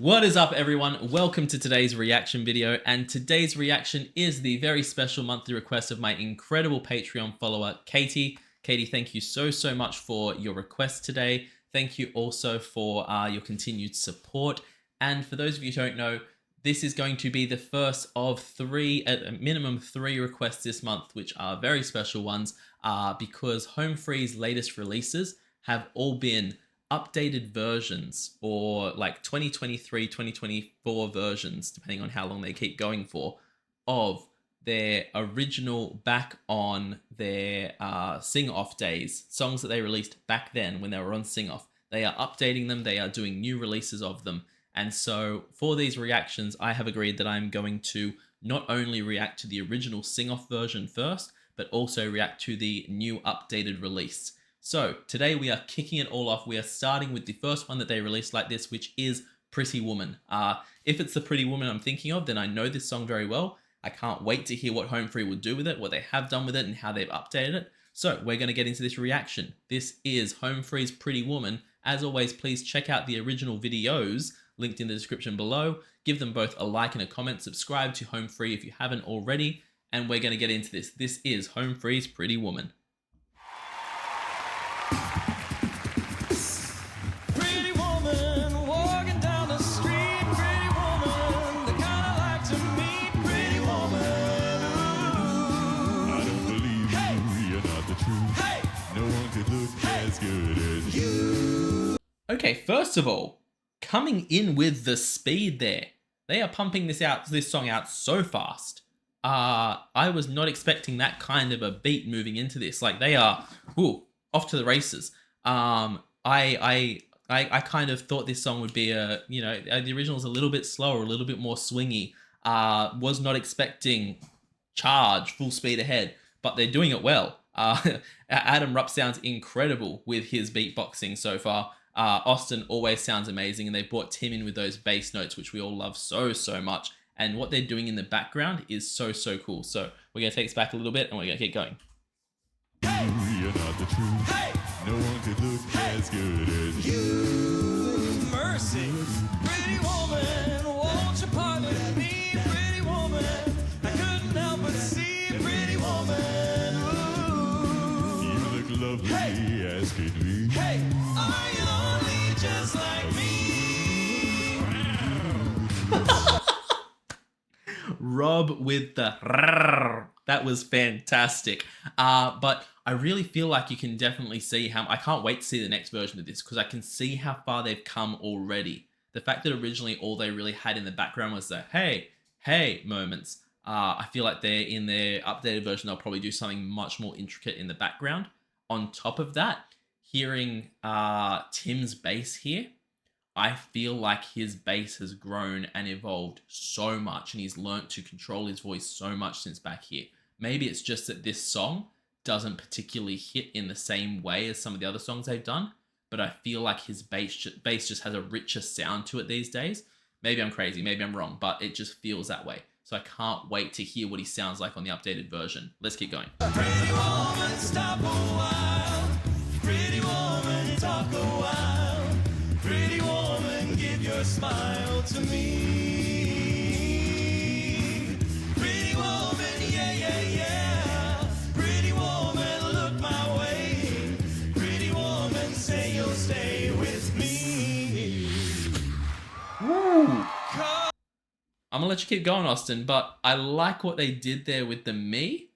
What is up, everyone? Welcome to today's reaction video, and today's reaction is the very special monthly request of my incredible Patreon follower, Katie. Katie, thank you so much for your request today. Thank you also for your continued support. And for those of you who don't know, this is going to be the first of three, at a minimum 3 requests this month, which are very special ones, because Home Free's latest releases have all been updated versions, or like 2023, 2024 versions, depending on how long they keep going for, of their original back on their sing-off days, songs that they released back then when they were on sing-off. They are updating them, they are doing new releases of them. And so for these reactions, I have agreed that I'm going to not only react to the original sing-off version first, but also react to the new updated release. So today we are kicking it all off. We are starting with the first one that they released like this, which is Pretty Woman. If it's the Pretty Woman I'm thinking of, then I know this song very well. I can't wait to hear what Home Free will do with it, what they have done with it, and how they've updated it. So we're going to get into this reaction. This is Home Free's Pretty Woman. As always, please check out the original videos linked in the description below. Give them both a like and a comment. Subscribe to Home Free if you haven't already. And we're going to get into this. This is Home Free's Pretty Woman. Okay, first of all, coming in with the speed there. They are pumping this song out so fast. I was not expecting that kind of a beat moving into this. Like, they are off to the races. I kind of thought this song would be the original's a little bit slower, a little bit more swingy. Was not expecting charge, full speed ahead, but they're doing it well. Adam Rupp sounds incredible with his beatboxing so far. Austin always sounds amazing, and they brought Tim in with those bass notes, which we all love so much. And what they're doing in the background is so cool. So we're going to take this back a little bit, and we're going to keep going. Hey! You're not the truth. Hey! No one could look as good as you. Mercy, pretty woman, won't you pardon me, pretty woman? I couldn't help but see, pretty woman. Ooh. You look lovely as could be. Hey! Are you lonely just like me? Rob with the that was fantastic. But I really feel like you can definitely see how I can't wait to see the next version of this, because I can see how far they've come already. The fact that originally all they really had in the background was the hey moments. I feel like they're in their updated version, they'll probably do something much more intricate in the background. On top of that, hearing Tim's bass here, I feel like his bass has grown and evolved so much, and he's learnt to control his voice so much since back here. Maybe it's just that this song doesn't particularly hit in the same way as some of the other songs they've done, but I feel like his bass just has a richer sound to it these days. Maybe I'm crazy, maybe I'm wrong, but it just feels that way. So I can't wait to hear what he sounds like on the updated version. Let's keep going. Pretty woman, stop a while. Pretty woman, talk a while. Pretty woman, give your smile to me. Pretty woman, yeah. Pretty woman, look my way. Pretty woman, say you'll stay with me. Woo! I'm gonna let you keep going, Austin, but I like what they did there with the me.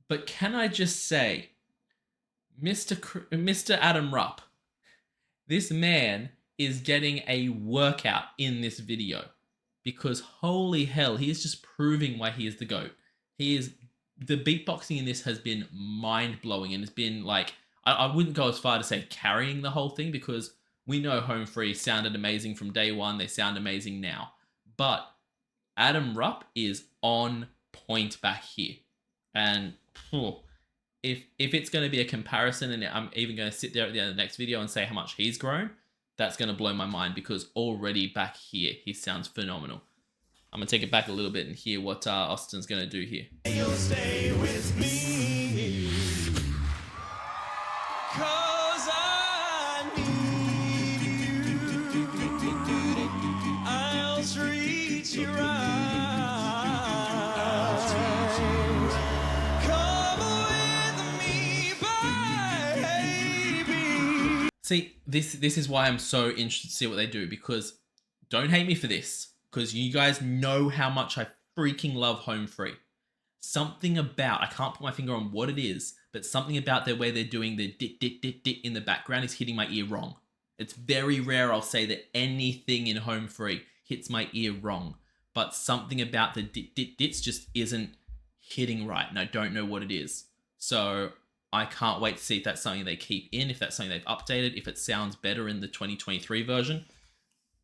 But can I just say, Mr. Adam Rupp, this man is getting a workout in this video, because holy hell, he is just proving why he is the GOAT. The beatboxing in this has been mind-blowing, and it's been like, I wouldn't go as far to say carrying the whole thing, because we know Home Free sounded amazing from day one, they sound amazing now. But Adam Rupp is on point back here. And if it's going to be a comparison, and I'm even going to sit there at the end of the next video and say how much he's grown, that's going to blow my mind, because already back here, he sounds phenomenal. I'm going to take it back a little bit and hear what Austin's going to do here. You'll stay with me. 'Cause I need you. See, this is why I'm so interested to see what they do, because don't hate me for this, because you guys know how much I freaking love Home Free. Something about, I can't put my finger on what it is, but something about the way they're doing the dit dit dit dit in the background is hitting my ear wrong. It's very rare I'll say that anything in Home Free hits my ear wrong, but something about the dit dit dits just isn't hitting right, and I don't know what it is. So I can't wait to see if that's something they keep in, if that's something they've updated, if it sounds better in the 2023 version.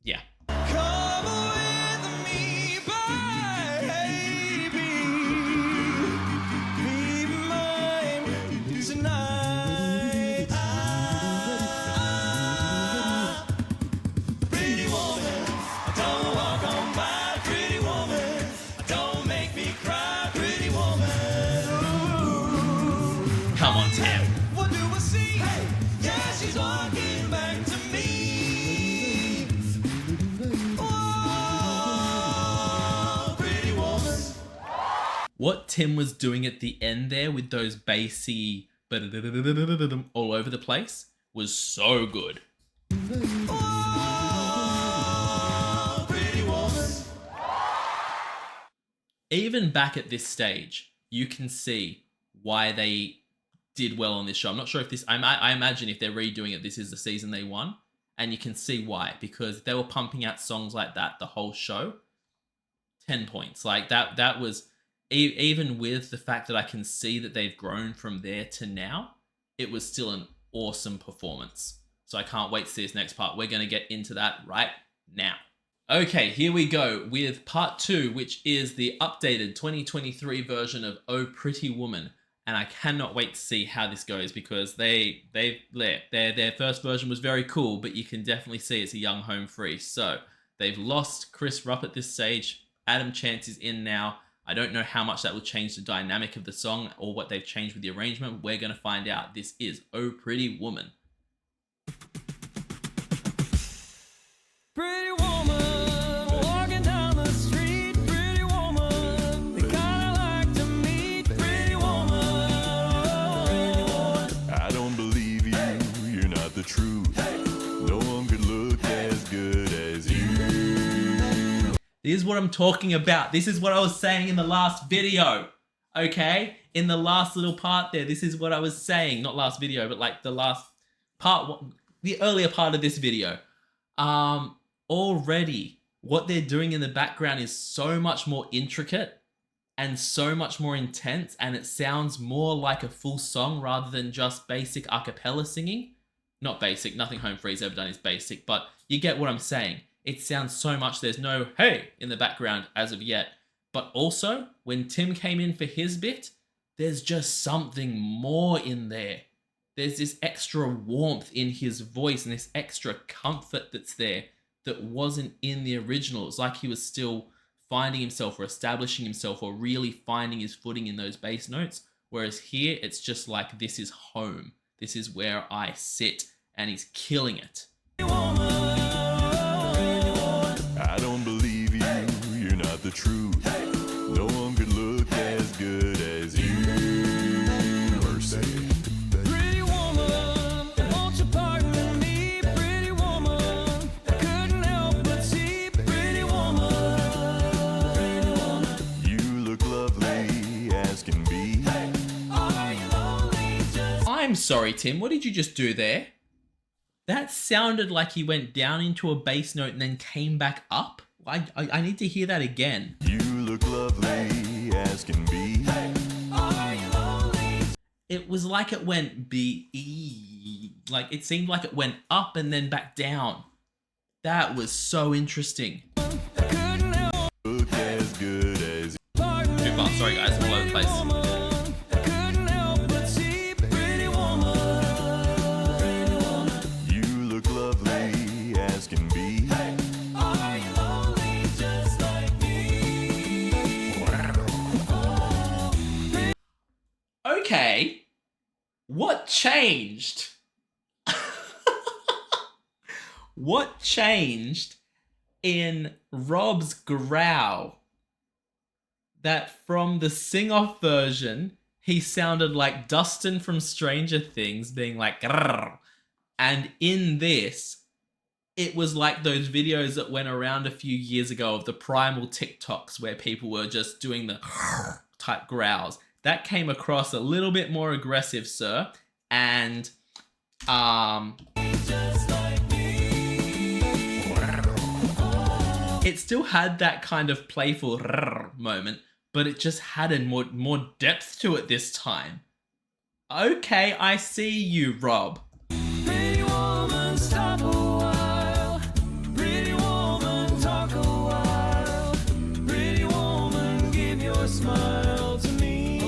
Yeah. Come with me, baby. Be mine tonight. Pretty woman, don't walk on by. Pretty woman, don't make me cry. Pretty woman. Come on, Tim. What do I see? Hey, yeah, she's walking back to me. Oh, pretty woman. What Tim was doing at the end there with those bassy all over the place was so good. Oh, pretty woman. Even back at this stage, you can see why they did well on this show. I'm not sure if this, I imagine if they're redoing it, this is the season they won. And you can see why, because they were pumping out songs like that the whole show. 10 points. Like that was, even with the fact that I can see that they've grown from there to now, it was still an awesome performance. So I can't wait to see this next part. We're going to get into that right now. Okay, here we go with part 2, which is the updated 2023 version of Oh Pretty Woman. And I cannot wait to see how this goes, because their first version was very cool, but you can definitely see it's a young Home Free. So they've lost Chris Rupp at this stage. Adam Chance is in now. I don't know how much that will change the dynamic of the song or what they've changed with the arrangement. We're going to find out. This is Oh Pretty Woman. Pretty woman, walking down the street. Pretty woman, they kinda like to meet. Pretty woman. I don't believe you, you're not the truth. No one could look as good as you. This is what I'm talking about. This is what I was saying in the last video. Okay? In the last little part there, this is what I was saying. Not last video, but like the last part, the earlier part of this video. Already, what they're doing in the background is so much more intricate and so much more intense, and it sounds more like a full song rather than just basic a cappella singing. Not basic, nothing Home Free's ever done is basic, but you get what I'm saying. It sounds so much, there's no hey in the background as of yet. But also, when Tim came in for his bit, there's just something more in there. There's this extra warmth in his voice and this extra comfort that's there that wasn't in the original. It's like he was still finding himself or establishing himself or really finding his footing in those bass notes. Whereas here, it's just like, this is home. This is where I sit, and he's killing it. I don't believe you, you're not the truth. No one could look as good as you. Mercy. Pretty woman, won't you pardon me? Pretty woman, I couldn't help but see. Pretty woman. You look lovely as can be. Are you lonely just I'm sorry, Tim, what did you just do there? That sounded like he went down into a bass note and then came back up. I need to hear that again. You look lovely as can be. are you lonely? It was like it went B-E. Like, it seemed like it went up and then back down. That was so interesting. I couldn't help Look as good as pardon Too fast, sorry guys, I'm all over the place. woman. I couldn't help but see. Pretty woman. you look lovely as can be. Are you lonely just like me? Okay, what changed? What changed in Rob's growl? That from the sing-off version, he sounded like Dustin from Stranger Things being like, "Grrr," And in this, it was like those videos that went around a few years ago of the primal TikToks where people were just doing the type growls. That came across a little bit more aggressive, sir. And it still had that kind of playful moment, but it just had a more depth to it this time. Okay, I see you, Rob. Pretty woman, stop a while. Pretty woman, talk a while. Pretty woman, give your smile to me.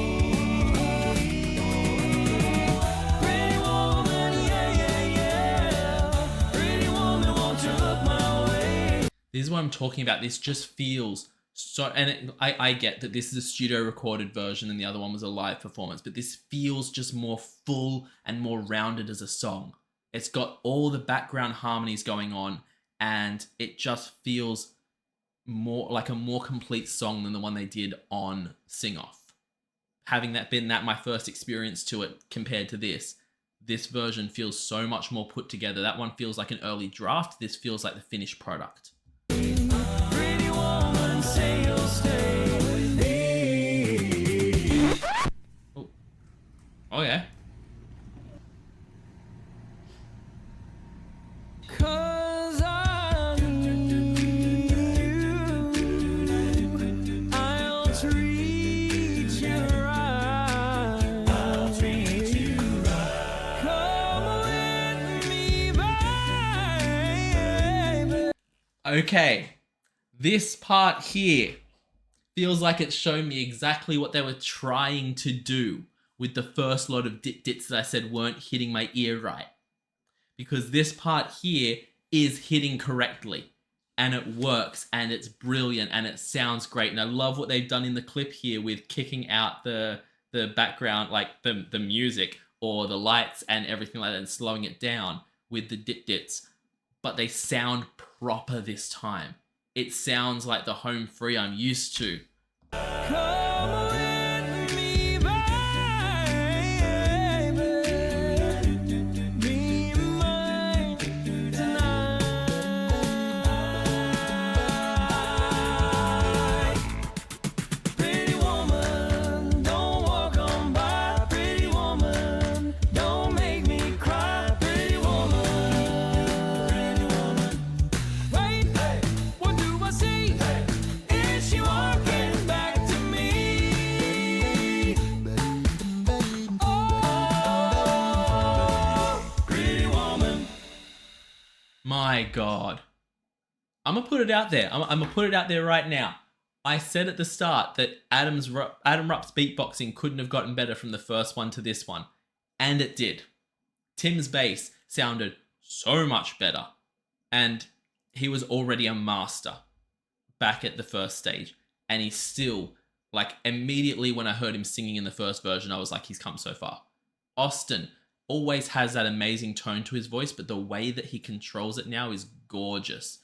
Pretty woman, yeah, yeah, yeah. Pretty woman, won't you look my way? This is what I'm talking about. This just feels so, and I get that this is a studio recorded version and the other one was a live performance, but this feels just more full and more rounded as a song. It's got all the background harmonies going on, and it just feels more like a more complete song than the one they did on Sing Off. Having that been my first experience to it compared to this version feels so much more put together. That one feels like an early draft. This feels like the finished product. Pretty woman, say you'll stay with me. Oh yeah. 'Cause I knew I'll treat you right. I'll treat you right. Come with me, baby. Okay. This part here feels like it's showing me exactly what they were trying to do with the first lot of dits that I said weren't hitting my ear right. Because this part here is hitting correctly, and it works, and it's brilliant, and it sounds great. And I love what they've done in the clip here with kicking out the background, like the music or the lights and everything like that, and slowing it down with the dits. But they sound proper this time. It sounds like the home free I'm used to. Come with me, baby. Be mine tonight. Pretty woman, don't walk on by. Pretty woman, don't make me cry. Pretty woman, pretty woman. Wait, hey, what do I see? Hey, is she walking back to me? Oh, pretty woman. My God. I'm going to put it out there. I'm going to put it out there right now. I said at the start that Adam Rupp's beatboxing couldn't have gotten better from the first one to this one. And it did. Tim's bass sounded so much better. And he was already a master back at the first stage. And he's still, like, immediately when I heard him singing in the first version, I was like, he's come so far. Austin always has that amazing tone to his voice, but the way that he controls it now is gorgeous.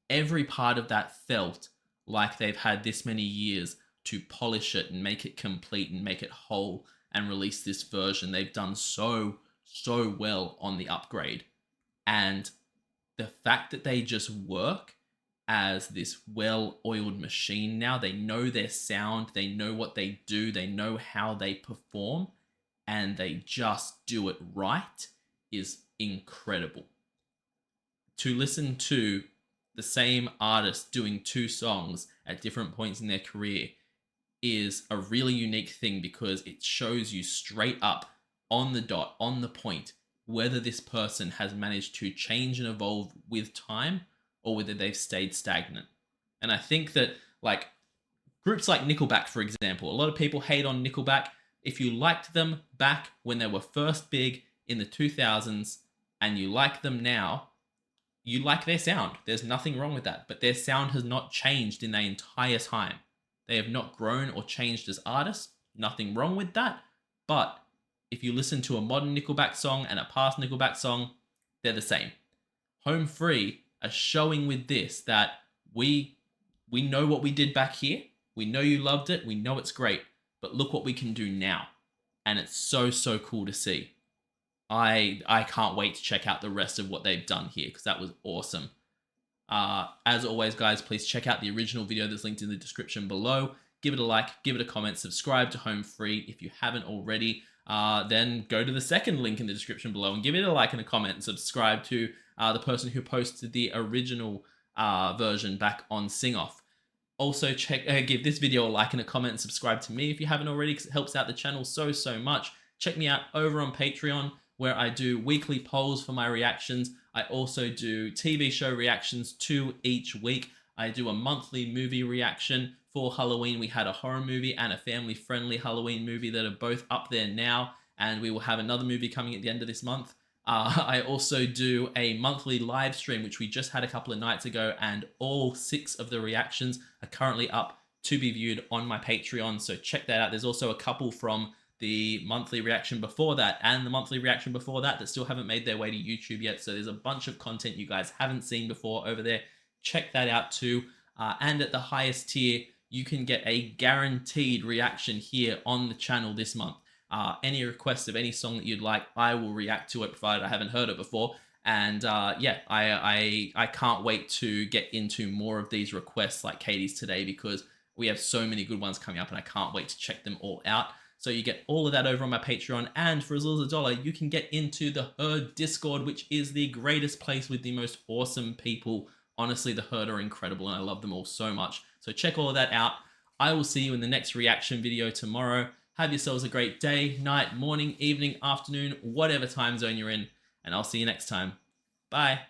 Every part of that felt like they've had this many years to polish it and make it complete and make it whole and release this version. They've done so well on the upgrade. And the fact that they just work as this well-oiled machine now, they know their sound, they know what they do, they know how they perform, and they just do it right, is incredible. To listen to the same artist doing two songs at different points in their career is a really unique thing, because it shows you straight up on the dot, on the point, whether this person has managed to change and evolve with time or whether they've stayed stagnant. And I think that, like, groups like Nickelback, for example, a lot of people hate on Nickelback. If you liked them back when they were first big in the 2000s and you like them now, you like their sound. There's nothing wrong with that. But their sound has not changed in the entire time. They have not grown or changed as artists. Nothing wrong with that. But if you listen to a modern Nickelback song and a past Nickelback song, they're the same. Home Free are showing with this that we know what we did back here. We know you loved it. We know it's great. But look what we can do now. And it's so cool to see. I can't wait to check out the rest of what they've done here because that was awesome. As always, guys, please check out the original video that's linked in the description below. Give it a like, give it a comment, subscribe to Home Free if you haven't already. Then go to the second link in the description below and give it a like and a comment and subscribe to the person who posted the original version back on Sing Off. Also, give this video a like and a comment and subscribe to me if you haven't already because it helps out the channel so much. Check me out over on Patreon where I do weekly polls for my reactions. I also do TV show reactions 2 each week. I do a monthly movie reaction. For Halloween, we had a horror movie and a family-friendly Halloween movie that are both up there now, and we will have another movie coming at the end of this month. I also do a monthly live stream, which we just had a couple of nights ago, and all 6 of the reactions are currently up to be viewed on my Patreon, so check that out. There's also a couple from the monthly reaction before that and the monthly reaction before that that still haven't made their way to YouTube yet, so there's a bunch of content you guys haven't seen before over there. Check that out too. And at the highest tier, you can get a guaranteed reaction here on the channel this month. Any requests of any song that you'd like, I will react to it, provided I haven't heard it before. And yeah, I can't wait to get into more of these requests like Katie's today because we have so many good ones coming up and I can't wait to check them all out. So you get all of that over on my Patreon, and for as little as $1, you can get into the Herd Discord, which is the greatest place with the most awesome people. Honestly, the Herd are incredible and I love them all so much. So check all of that out. I will see you in the next reaction video tomorrow. Have yourselves a great day, night, morning, evening, afternoon, whatever time zone you're in, and I'll see you next time. Bye.